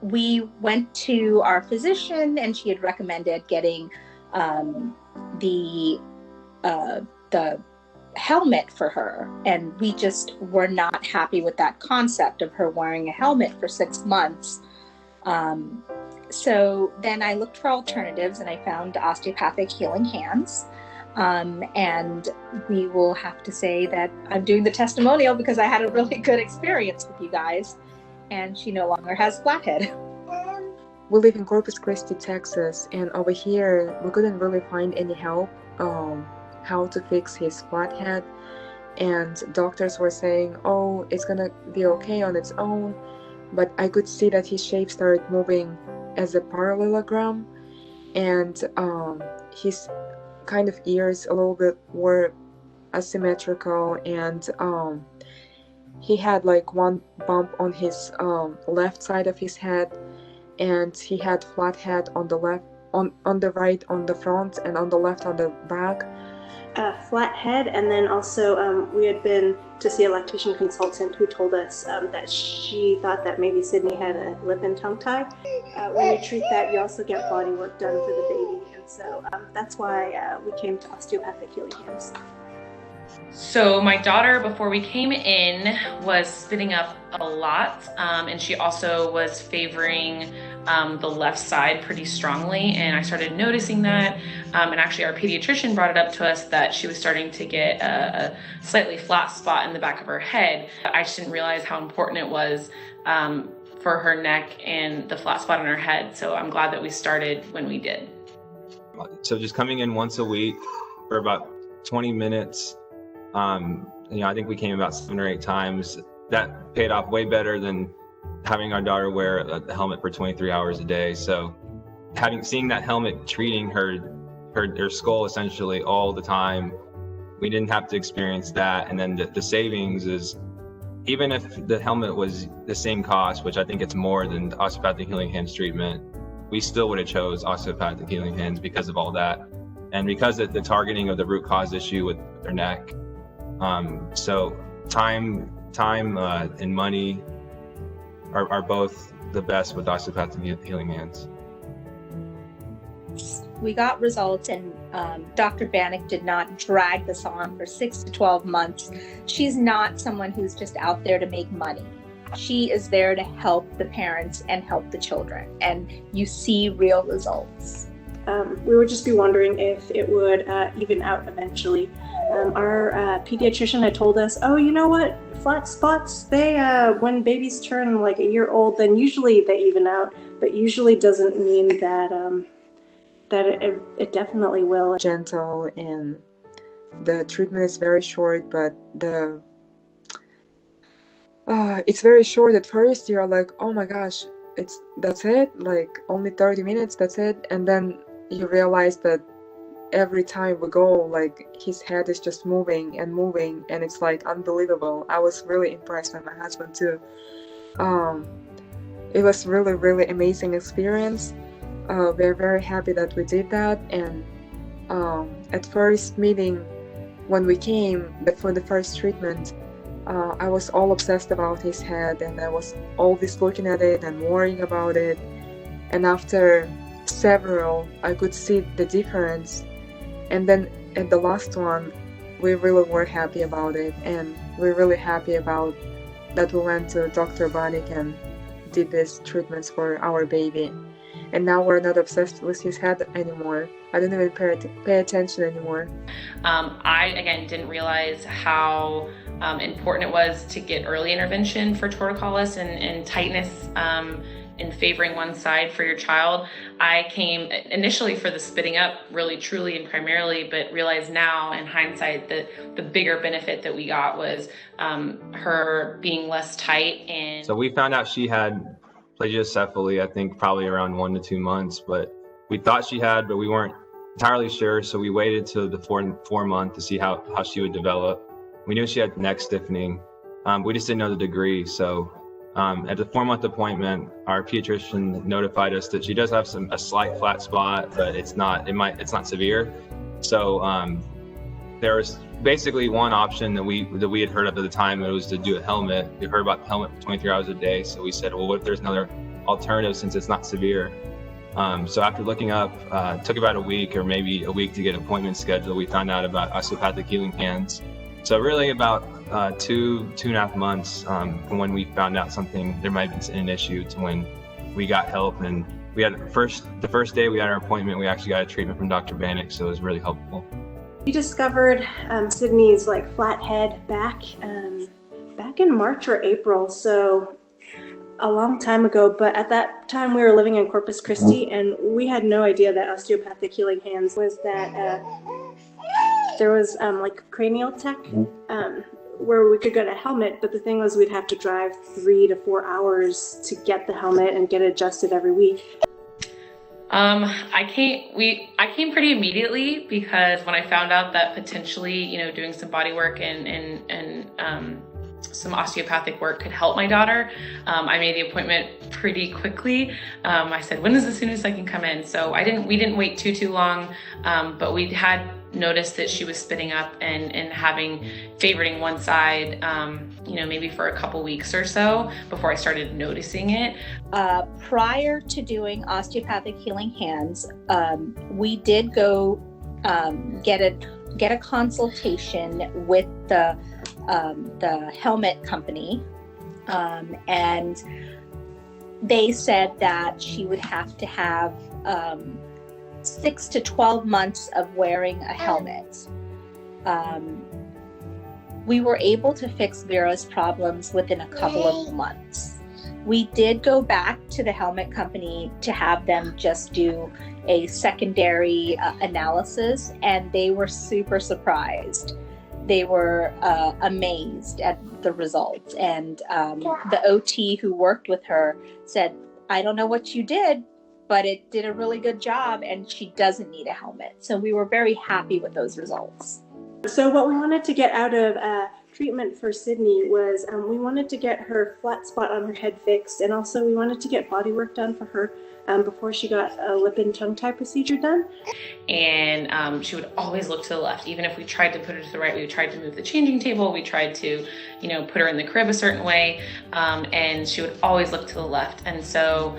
we went to our physician, and she had recommended getting the helmet for her, and we just were not happy with that concept of her wearing a helmet for 6 months. So then I looked for alternatives, and I found Osteopathic Healing Hands. And we will have to say that I'm doing the testimonial because I had a really good experience with you guys, and she no longer has flathead. We live in Corpus Christi, Texas, and over here we couldn't really find any help how to fix his flathead, and doctors were saying, oh, it's gonna be okay on its own, but I could see that his shape started moving as a parallelogram, and his kind of ears a little bit were asymmetrical, and he had like one bump on his left side of his head, and he had flat head on the left, on the right on the front, and on the left on the back. Flat head, and then also we had been to see a lactation consultant who told us that she thought that maybe Sydney had a lip and tongue tie. When you treat that, you also get body work done for the baby, and so that's why we came to Osteopathic Healing Hands. So my daughter, before we came in, was spitting up a lot, and she also was favoring the left side pretty strongly, and I started noticing that, and actually our pediatrician brought it up to us that she was starting to get a slightly flat spot in the back of her head. I just didn't realize how important it was for her neck and the flat spot on her head, so I'm glad that we started when we did. So just coming in once a week for about 20 minutes, I think we came about 7 or 8 times. That paid off way better than having our daughter wear a helmet for 23 hours a day. So seeing that helmet treating her skull essentially all the time, we didn't have to experience that. And then the savings is, even if the helmet was the same cost, which I think it's more than the Osteopathic Healing Hands treatment, we still would have chose Osteopathic Healing Hands because of all that. And because of the targeting of the root cause issue with their neck. So time and money are both the best with Osteopathic Healing Hands. We got results, and Dr. Bannock did not drag this on for 6 to 12 months. She's not someone who's just out there to make money. She is there to help the parents and help the children, and you see real results. We would just be wondering if it would even out eventually. Our pediatrician had told us, oh, you know what, flat spots, they when babies turn like a year old, then usually they even out, but usually doesn't mean that it definitely will. Gentle, and the treatment is very short, but it's very short. At first you're like, oh my gosh, that's it, like only 30 minutes, that's it, and then you realize that every time we go, like his head is just moving, and it's like unbelievable. I was really impressed with my husband too. It was really, really amazing experience. We're very happy that we did that. And at first meeting, when we came for the first treatment, I was all obsessed about his head, and I was always looking at it and worrying about it. And after several, I could see the difference. And then at the last one, we really were happy about it, and we're really happy about that we went to Dr. Bannock and did these treatments for our baby. And now we're not obsessed with his head anymore. I don't even pay attention anymore. I, again, didn't realize how important it was to get early intervention for torticollis and tightness in favoring one side for your child. I came initially for the spitting up, really, truly, and primarily, but realized now in hindsight that the bigger benefit that we got was her being less tight. And so we found out she had Plagiocephaly, I think probably around 1 to 2 months, but we thought she had, but we weren't entirely sure. So we waited till the 4 month to see how she would develop. We knew she had neck stiffening. We just didn't know the degree. So at the 4 month appointment, our pediatrician notified us that she does have a slight flat spot, but it's not severe. So there was basically one option that we had heard of at the time. It was to do a helmet. We heard about the helmet for 23 hours a day. So we said, well, what if there's another alternative since it's not severe? So after looking up, it took about a week or maybe a week to get an appointment scheduled. We found out about osteopathic healing hands. So really about 2.5 months from when we found out something, there might have been an issue, to when we got help. And we had the first day we had our appointment, we actually got a treatment from Dr. Bannock, so it was really helpful. We discovered Sydney's flat head back in March or April, so a long time ago. But at that time we were living in Corpus Christi, and we had no idea that osteopathic healing hands was that there was cranial tech where we could get a helmet, but the thing was we'd have to drive 3 to 4 hours to get the helmet and get adjusted every week. I came pretty immediately, because when I found out that potentially, doing some body work and some osteopathic work could help my daughter, I made the appointment pretty quickly. I said, when is the soonest I can come in? So we didn't wait too long, but we had noticed that she was spitting up and favoriting one side, maybe for a couple weeks or so before I started noticing it. Prior to doing osteopathic healing hands, we did go get a consultation with the helmet company, and they said that she would have to have 6 to 12 months of wearing a helmet. We were able to fix Vera's problems within a couple of months. We did go back to the helmet company to have them just do a secondary analysis, and they were super surprised. They were amazed at the results, and the OT who worked with her said, I don't know what you did, but it did a really good job, and she doesn't need a helmet. So we were very happy with those results. So what we wanted to get out of treatment for Sydney was we wanted to get her flat spot on her head fixed, and also we wanted to get body work done for her before she got a lip and tongue tie procedure done. And she would always look to the left. Even if we tried to put her to the right, we tried to move the changing table, we tried to, put her in the crib a certain way, and she would always look to the left. And so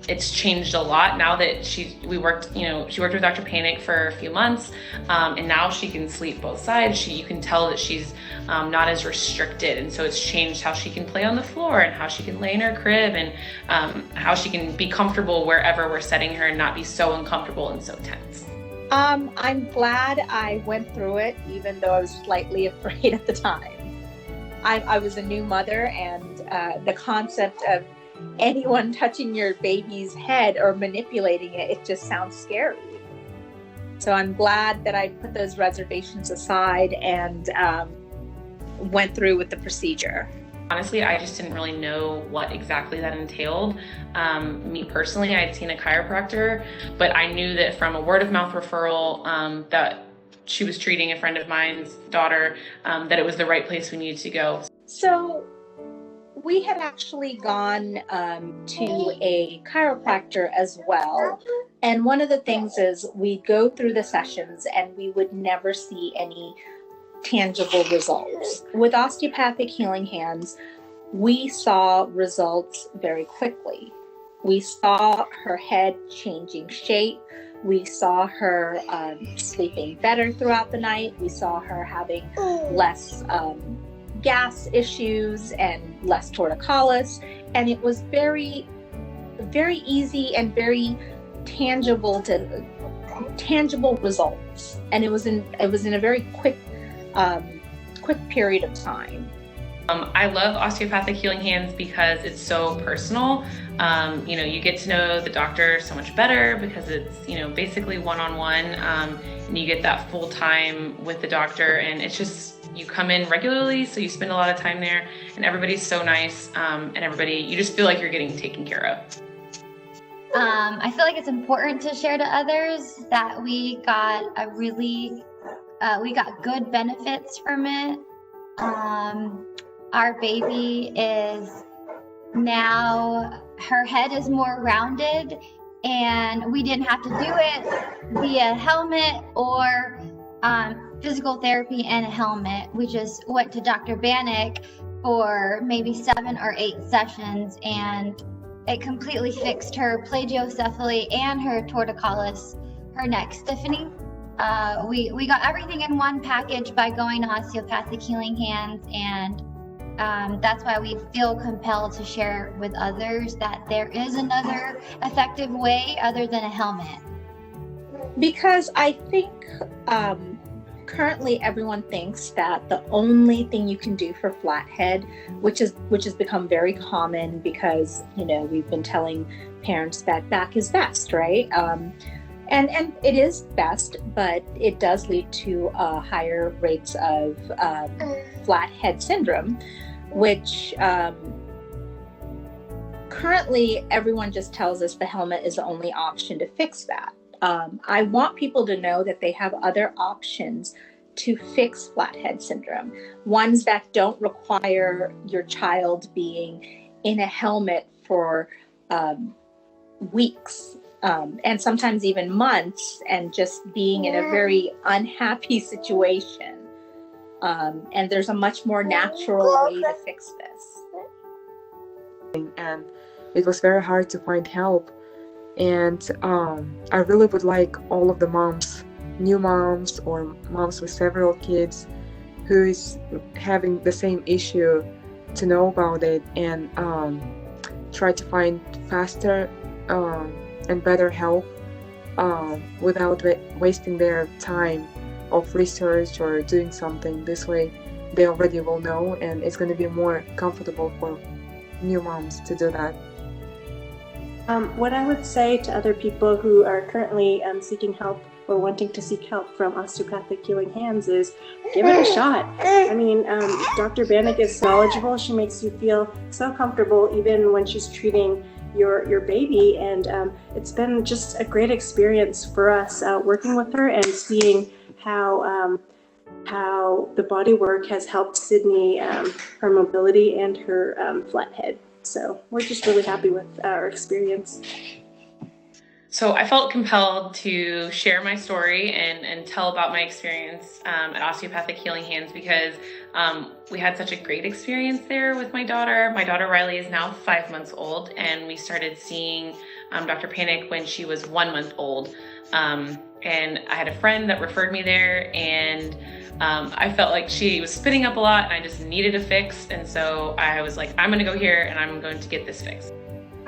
it's changed a lot now that she worked with Dr. Bannock for a few months, and now she can sleep both sides. You can tell that she's not as restricted, and so it's changed how she can play on the floor and how she can lay in her crib, and how she can be comfortable wherever we're setting her and not be so uncomfortable and so tense. I'm glad I went through it, even though I was slightly afraid at the time. I was a new mother, and the concept of anyone touching your baby's head or manipulating it just sounds scary. So I'm glad that I put those reservations aside and went through with the procedure. Honestly, I just didn't really know what exactly that entailed. Me personally, I'd seen a chiropractor, but I knew that from a word of mouth referral that she was treating a friend of mine's daughter, that it was the right place we needed to go. So we had actually gone to a chiropractor as well. And one of the things is we go through the sessions and we would never see any tangible results. With osteopathic healing hands, we saw results very quickly. We saw her head changing shape. We saw her sleeping better throughout the night. We saw her having less gas issues and less torticollis, and it was very, very easy and very tangible results. And it was in a very quick period of time. I love osteopathic healing hands because it's so personal. You get to know the doctor so much better because it's, basically one-on-one, and you get that full time with the doctor, and it's just, you come in regularly, so you spend a lot of time there, and everybody's so nice, and you just feel like you're getting taken care of. I feel like it's important to share to others that we got good benefits from it. Our baby is now, her head is more rounded, and we didn't have to do it via helmet or physical therapy and a helmet. We just went to Dr. Bannock for maybe 7 or 8 sessions, and it completely fixed her plagiocephaly and her torticollis, her neck stiffening. We got everything in one package by going to Osteopathic Healing Hands, and that's why we feel compelled to share with others that there is another effective way other than a helmet. Because I think currently everyone thinks that the only thing you can do for flathead, which has become very common because, we've been telling parents that back is best, right? And it is best, but it does lead to higher rates of flathead syndrome, which currently everyone just tells us the helmet is the only option to fix that. I want people to know that they have other options to fix flathead syndrome, ones that don't require your child being in a helmet for weeks, and sometimes even months, and just being in a very unhappy situation. And there's a much more natural way to fix this. And it was very hard to find help. And I really would like all of the moms, new moms or moms with several kids who is having the same issue, to know about it and try to find faster and better help without wasting their time of research or doing something. This way they already will know, and it's going to be more comfortable for new moms to do that. What I would say to other people who are currently seeking help or wanting to seek help from Osteopathic Healing Hands is give it a shot. I mean, Dr. Bannock is knowledgeable. She makes you feel so comfortable even when she's treating your baby, and it's been just a great experience for us working with her and seeing how the body work has helped Sydney, her mobility and her flathead. So we're just really happy with our experience. So I felt compelled to share my story and tell about my experience at Osteopathic Healing Hands because we had such a great experience there with my daughter. My daughter Riley is now 5 months old, and we started seeing Dr. Bannock when she was 1 month old. And I had a friend that referred me there, and I felt like she was spitting up a lot and I just needed a fix. And so I was like, I'm going to go here and I'm going to get this fixed.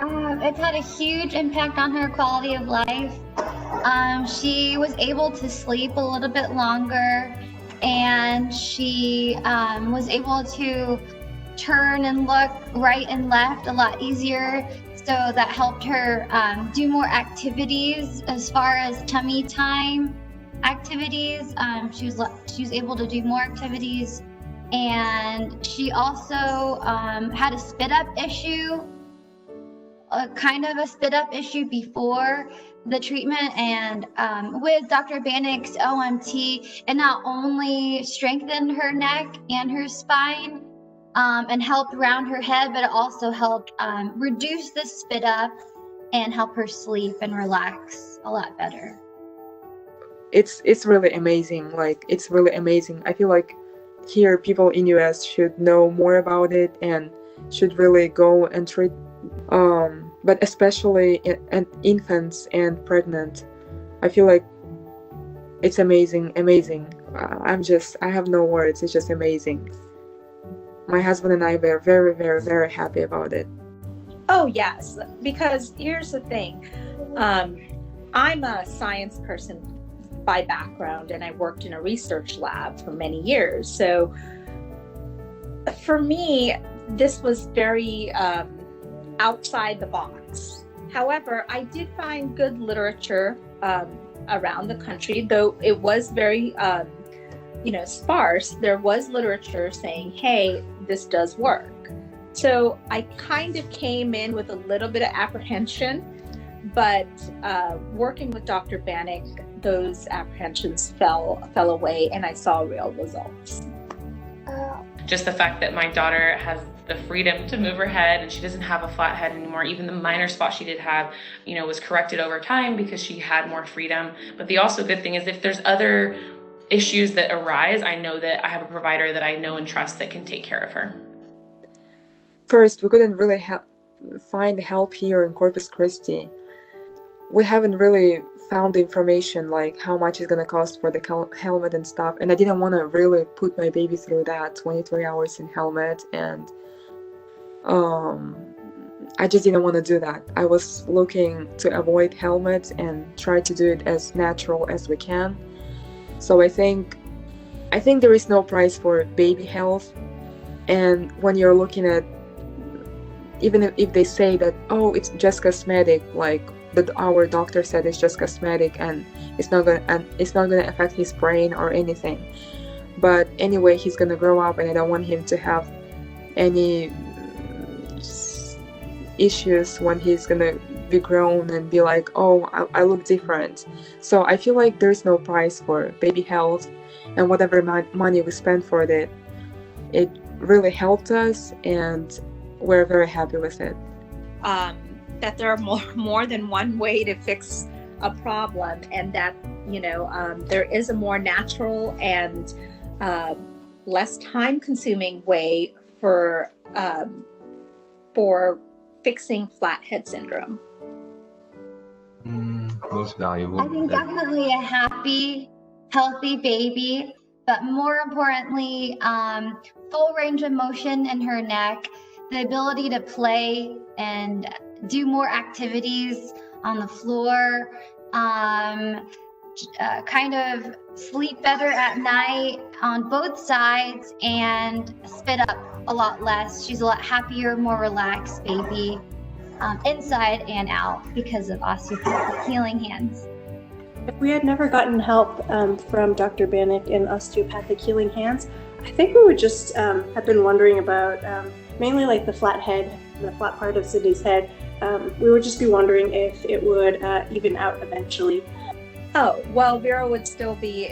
It's had a huge impact on her quality of life. She was able to sleep a little bit longer, and she was able to turn and look right and left a lot easier. So that helped her do more activities as far as tummy time activities. She was able to do more activities, and she also had a spit up issue, kind of a spit up issue before the treatment, and with Dr. Bannock's OMT, it not only strengthened her neck and her spine and helped round her head, but it also helped reduce the spit up and help her sleep and relax a lot better. It's really amazing. It's really amazing. I feel like here people in US should know more about it and should really go and treat, but especially in infants and pregnant. I feel like it's amazing. I have no words. It's just amazing. My husband and I were very, very, very happy about it. Oh, yes, because here's the thing. I'm a science person by background, and I worked in a research lab for many years. So for me, this was very outside the box. However, I did find good literature around the country, though it was very sparse. There was literature saying, hey, this does work. So I kind of came in with a little bit of apprehension, but working with Dr. Bannock, those apprehensions fell away, and I saw real results. Just the fact that my daughter has the freedom to move her head and she doesn't have a flat head anymore. Even the minor spot she did have, was corrected over time because she had more freedom. But the also good thing is if there's other issues that arise, I know that I have a provider that I know and trust that can take care of her. First, we couldn't really find help here in Corpus Christi. We haven't really found the information like how much it's gonna cost for the helmet and stuff, and I didn't want to really put my baby through that 23 hours in helmet, and I just didn't want to do that. I was looking to avoid helmets and try to do it as natural as we can. So I think there is no price for baby health, and when you're looking at, even if they say that, oh, it's just cosmetic, like that our doctor said it's just cosmetic and it's not gonna affect his brain or anything. But anyway, he's gonna grow up, and I don't want him to have any issues when he's gonna be grown and be like, oh, I look different. So I feel like there's no price for baby health, and whatever money we spend for it really helped us, and we're very happy with it. That there are more than one way to fix a problem, and that there is a more natural and less time-consuming way for fixing flathead syndrome. Most valuable. I think definitely a happy, healthy baby, but more importantly, full range of motion in her neck, the ability to play and do more activities on the floor, kind of sleep better at night on both sides, and spit up a lot less. She's a lot happier, more relaxed baby, inside and out, because of Osteopathic Healing Hands. If we had never gotten help from Dr. Bannock and Osteopathic Healing Hands, I think we would just have been wondering about mainly like the flat part of Sydney's head. We would just be wondering if it would even out eventually. Oh, well, Vera would still be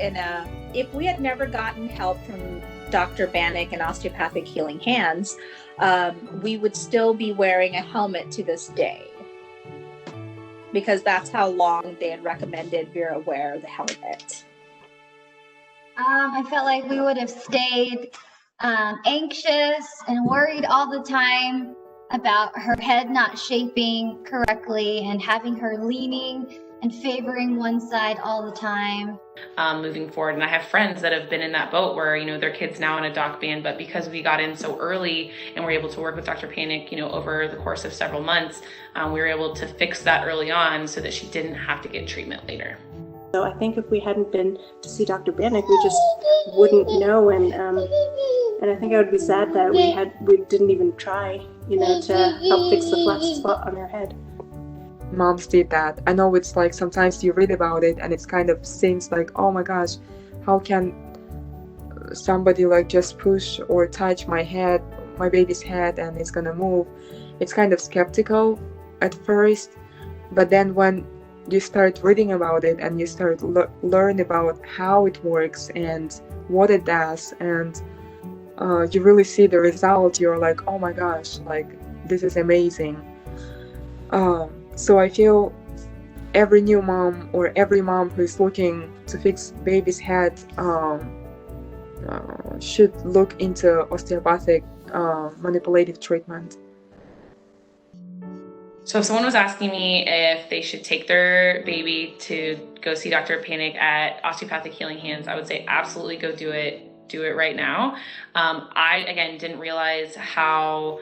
if we had never gotten help from Dr. Bannock and Osteopathic Healing Hands, we would still be wearing a helmet to this day, because that's how long they had recommended Vera wear the helmet. I felt like we would have stayed anxious and worried all the time about her head not shaping correctly and having her leaning and favoring one side all the time. Moving forward, and I have friends that have been in that boat where their kids now in a doc band, but because we got in so early and were able to work with Dr. Bannock, over the course of several months, we were able to fix that early on so that she didn't have to get treatment later. So I think if we hadn't been to see Dr. Bannock, we just wouldn't know, and I think I would be sad that we didn't even try, to help fix the flat spot on her head. Moms did that. I know it's like sometimes you read about it and it's kind of seems like, oh my gosh, how can somebody like just push or touch my baby's head and it's gonna move? It's kind of skeptical at first, but then when you start reading about it and you start learn about how it works and what it does, and you really see the result, you're like, oh my gosh, like this is amazing. So I feel every new mom or every mom who's looking to fix baby's head should look into osteopathic manipulative treatment. So if someone was asking me if they should take their baby to go see Dr. Bannock at Osteopathic Healing Hands, I would say absolutely go do it. Do it right now. I, again, didn't realize how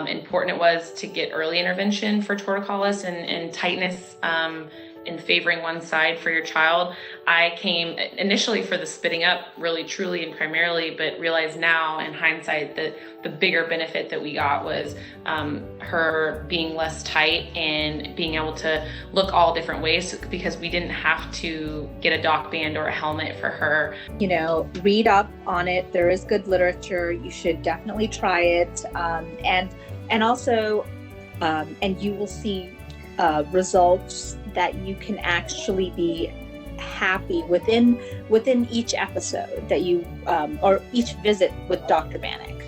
important it was to get early intervention for torticollis and tightness in favoring one side for your child. I came initially for the spitting up, really, truly, and primarily, but realized now in hindsight that the bigger benefit that we got was her being less tight and being able to look all different ways, because we didn't have to get a doc band or a helmet for her. Read up on it. There is good literature. You should definitely try it. And also, and you will see results that you can actually be happy within each episode that you or each visit with Dr. Bannock.